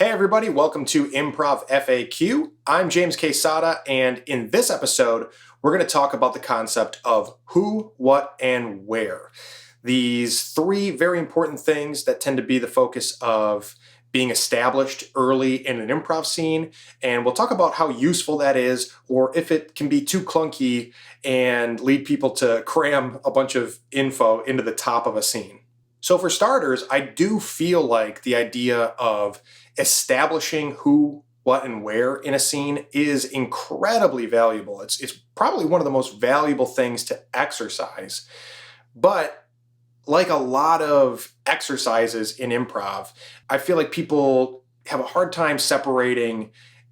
Hey everybody, welcome to Improv FAQ. I'm James Quesada, and in this episode, we're going to talk about the concept of who, what, and where. These three very important things that tend to be the focus of being established early in an improv scene, and we'll talk about how useful that is, or if it can be too clunky and lead people to cram a bunch of info into the top of a scene. So for starters, I do feel like the idea of establishing who, what, and where in a scene is incredibly valuable. It's probably one of the most valuable things to exercise. But like a lot of exercises in improv, I feel like people have a hard time separating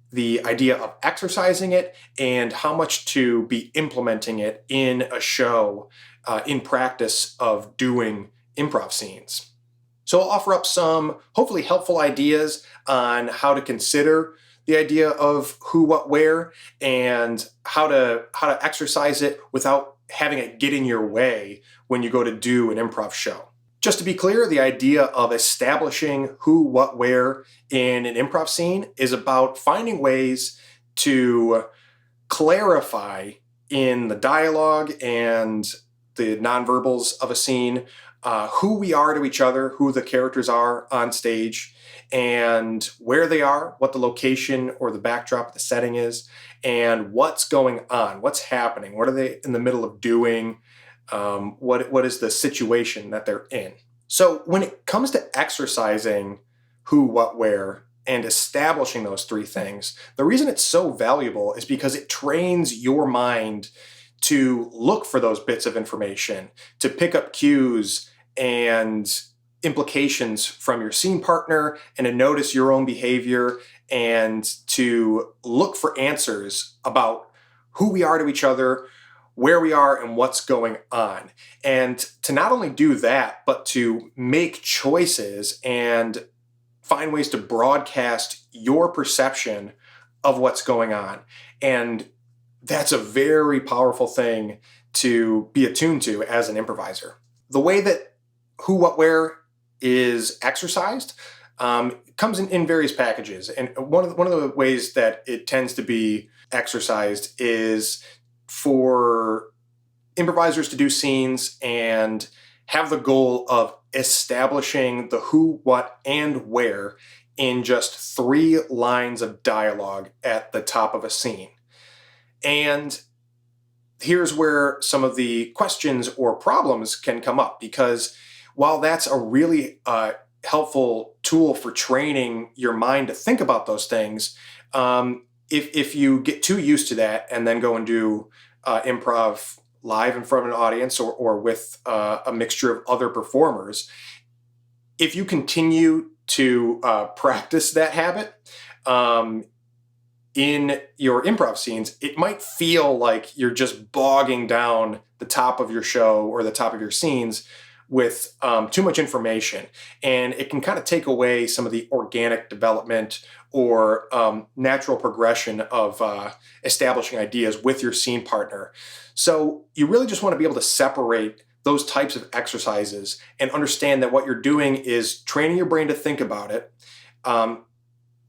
the idea of exercising it and how much to be implementing it in a show, in practice of doing improv scenes. So I'll offer up some hopefully helpful ideas on how to consider the idea of who, what, where, and how to exercise it without having it get in your way when you go to do an improv show. Just to be clear, the idea of establishing who, what, where in an improv scene is about finding ways to clarify in the dialogue and the nonverbals of a scene who we are to each other, who the characters are on stage, and where they are, what the location or the backdrop, the setting is, and what's going on, what's happening, what are they in the middle of doing, what is the situation that they're in. So when it comes to exercising who, what, where, and establishing those three things, the reason it's so valuable is because it trains your mind to look for those bits of information, to pick up cues and implications from your scene partner, and to notice your own behavior, and to look for answers about who we are to each other, where we are, and what's going on. And to not only do that, but to make choices and find ways to broadcast your perception of what's going on. And that's a very powerful thing to be attuned to as an improviser. The way that who, what, where is exercised comes in various packages. And one of the ways that it tends to be exercised is for improvisers to do scenes and have the goal of establishing the who, what, and where in just 3 lines of dialogue at the top of a scene. And here's where some of the questions or problems can come up, because while that's a really helpful tool for training your mind to think about those things, if you get too used to that and then go and do improv live in front of an audience or with a mixture of other performers, if you continue to practice that habit, in your improv scenes, it might feel like you're just bogging down the top of your show or the top of your scenes with too much information. And it can kind of take away some of the organic development or natural progression of establishing ideas with your scene partner. So you really just want to be able to separate those types of exercises and understand that what you're doing is training your brain to think about it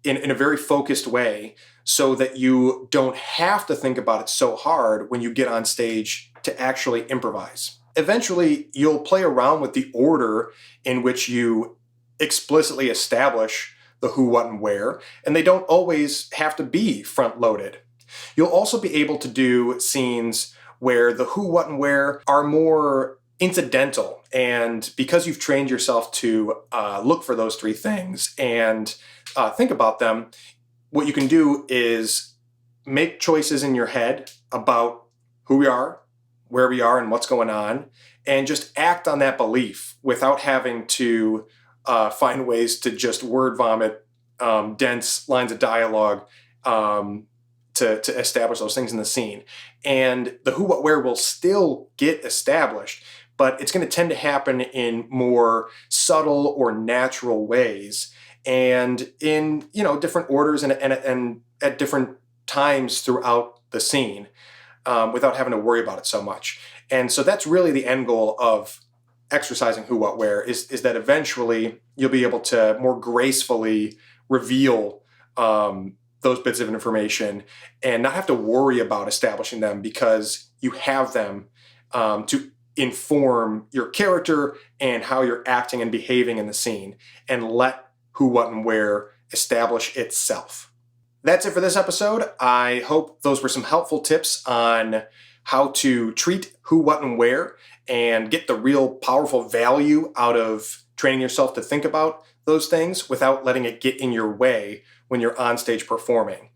in a very focused way, so that you don't have to think about it so hard when you get on stage to actually improvise. Eventually, you'll play around with the order in which you explicitly establish the who, what, and where, and they don't always have to be front-loaded. You'll also be able to do scenes where the who, what, and where are more incidental, and because you've trained yourself to look for those 3 things and think about them, what you can do is make choices in your head about who we are, where we are, and what's going on, and just act on that belief without having to find ways to just word vomit dense lines of dialogue to establish those things in the scene. And the who, what, where will still get established, but it's going to tend to happen in more subtle or natural ways, and in different orders and at different times throughout the scene, without having to worry about it so much. And so that's really the end goal of exercising who, what, where is that eventually you'll be able to more gracefully reveal those bits of information and not have to worry about establishing them because you have them to inform your character and how you're acting and behaving in the scene, and let who, what, and where establish itself. That's it for this episode. I hope those were some helpful tips on how to treat who, what, and where and get the real powerful value out of training yourself to think about those things without letting it get in your way when you're on stage performing.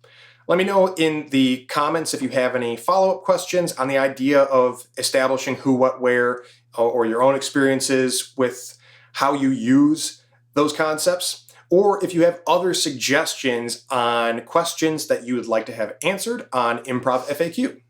Let me know in the comments if you have any follow-up questions on the idea of establishing who, what, where, or your own experiences with how you use those concepts, or if you have other suggestions on questions that you would like to have answered on Improv FAQ.